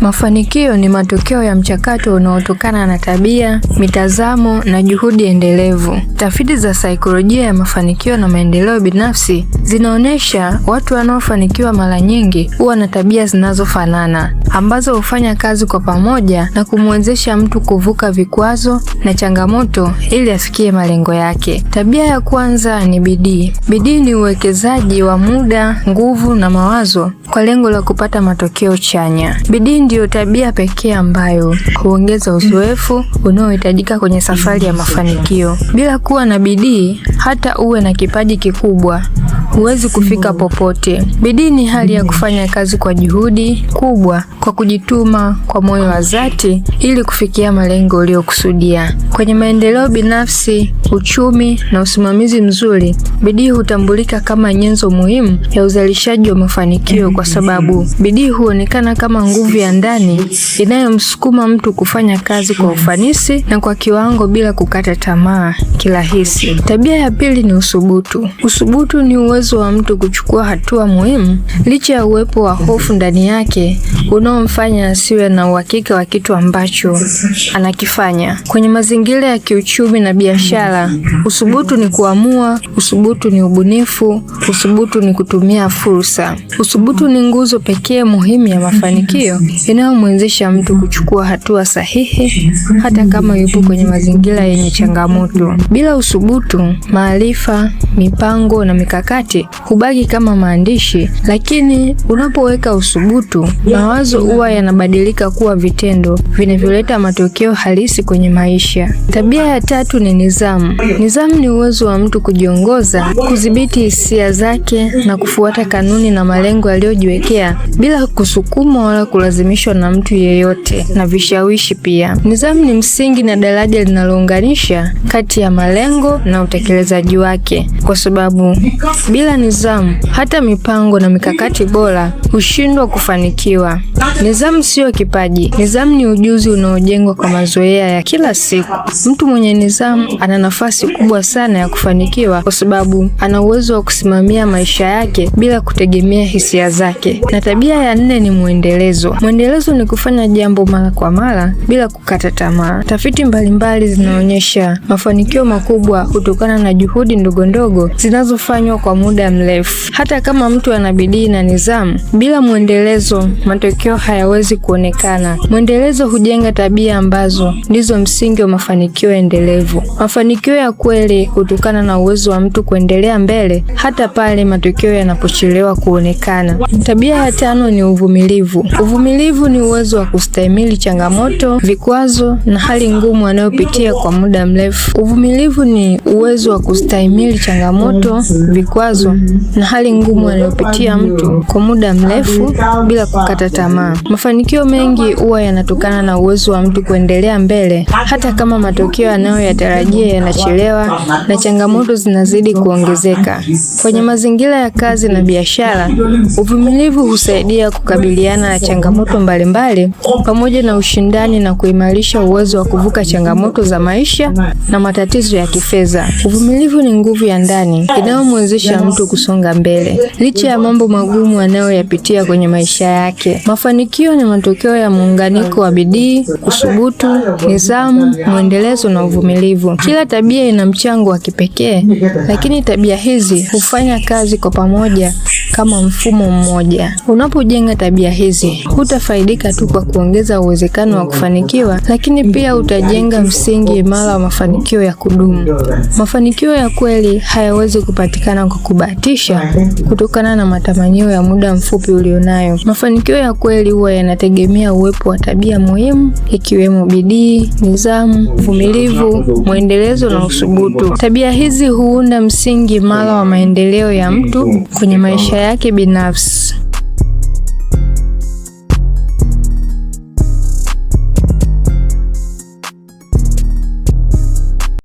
Mafanikio ni matokeo ya mchakato unaotokana na tabia, mitazamo na juhudi endelevu. Tafiti za saikolojia ya mafanikio na maendeleo binafsi zinaonyesha watu wanaofanikiwa mara nyingi huwa na tabia zinazofanana, ambazo hufanya kazi kwa pamoja na kumwezesha mtu kuvuka vikwazo na changamoto ili afikie malengo yake. Tabia ya kwanza ni bidii. Bidii ni uwekezaji wa muda, nguvu na mawazo kwa lengo la kupata matokeo chanya. Bidii ndiyo tabia pekee ambayo huongeza uzoefu unaohitajika kwenye safari ya mafanikio. Bila kuwa na bidii, hata uwe na kipaji kikubwa, huwezi kufika popote. Bidii ni hali ya kufanya kazi kwa juhudi kubwa, kwa kujituma, kwa moyo wa dhati ili kufikia malengo uliyokusudia. Kwenye maendeleo binafsi, uchumi na usimamizi mzuri, bidii hutambulika kama nyenzo muhimu ya uzalishaji wa mafanikio, kwa sababu bidii huonekana kama nguvu ya ndani inayomsukuma mtu kufanya kazi kwa ufanisi na kwa kiwango bila kukata tamaa kirahisi. Tabia ya pili ni uthubutu. Uthubutu ni uwezo wa mtu kuchukua hatua muhimu licha ya uwepo wa hofu ndani yake unaomfanya asiwe na uhakika wa kitu ambacho anakifanya. Kwenye mazingira ya kiuchumi na biashara, uthubutu ni kuamua, uthubutu ni ubunifu, uthubutu ni kutumia fursa. Uthubutu ni nguzo pekee muhimu ya mafanikio inayomwezesha mtu kuchukua hatua sahihi hata kama yupo kwenye mazingira yenye changamoto. Bila uthubutu, maarifa, mipango na mikakati hubaki kama maandishi, lakini unapoweka uthubutu, mawazo huwa yanabadilika kuwa vitendo vinavyoleta matokeo halisi kwenye maisha. Tabia ya tatu ni nidhamu. Nidhamu ni uwezo wa mtu kujiongoza, kudhibiti hisia zake na kufuata kanuni na malengo aliyojiwekea bila kusukumwa wala kulazimishwa na mtu yeyote na vishawishi pia. Nidhamu ni msingi na daraja linalounganisha kati ya malengo na utekelezaji wake, kwa sababu bila nidhamu hata mipango na mikakati bora hushindwa kufanikiwa. Nidhamu sio kipaji. Nidhamu ni ujuzi unaojengwa kwa mazoea ya kila siku. Mtu mwenye nidhamu ana nafasi kubwa sana ya kufanikiwa kwa sababu ana uwezo wa kusimamia maisha yake bila kutegemea hisia zake. Na tabia ya nne ni mwendelezo. Mwendelezo ni kufanya jambo mara kwa mara bila kukata tamaa. Tafiti mbalimbali zinaonyesha mafanikio makubwa hutokana na juhudi ndogo ndogo zinazofanywa kwa muda mrefu. Hata kama mtu ana bidii na nidhamu, bila mwendelezo matokeo hayawezi kuonekana. Mwendelezo hujenga tabia ambazo ndizo msingi wa mafanikio endelevu. Mafanikio ya kweli hutokana na uwezo wa mtu kuendelea mbele hata pale matokeo yanapochelewa kuonekana. Tabia ya tano ni uvumilivu. Uvumilivu ni uwezo wa kustahimili changamoto, vikwazo na hali ngumu anayopitia kwa muda mrefu. Uvumilivu ni uwezo wa kustahimili changamoto, vikwazo na hali ngumu anayopitia mtu kwa muda mrefu bila kukata tamaa. Mafanikio mengi huwa yanatokana na uwezo wa mtu kuendelea mbele hata kama matokeo anayoyatarajia yanachelewa na changamoto zinazidi kuongezeka. Kwenye mazingira ya kazi na biashara, uvumilivu husaidia kukabiliana na changamoto mbalimbali pamoja na ushindani na kuimarisha uwezo wa kuvuka changamoto za maisha na matatizo ya kifedha. Uvumilivu ni nguvu ya ndani inayomwezesha mtu kusonga mbele licha ya mambo magumu anayoyapitia kwenye maisha yake. Mafanikio ni matokeo ya muunganiko wa bidii, uthubutu, nidhamu, mwendelezo na uvumilivu. Kila tabia ina mchango wa kipekee, lakini tabia hizi hufanya kazi kwa pamoja kama mfumo mmoja. Unapojenga tabia hizi, hutafaidika tu kwa kuongeza uwezekano wa kufanikiwa, lakini pia utajenga msingi imara wa mafanikio ya kudumu. Mafanikio ya kweli hayawezi kupatikana kwa kubahatisha kutokana na matamanio ya muda mfupi ulionayo. Mafanikio ya kweli huwa yanategemea uwepo wa tabia muhimu ikiwemo bidii, nidhamu, uvumilivu, mwendelezo na uthubutu. Tabia hizi huunda msingi imara wa maendeleo ya mtu kwenye maisha yake binafsi.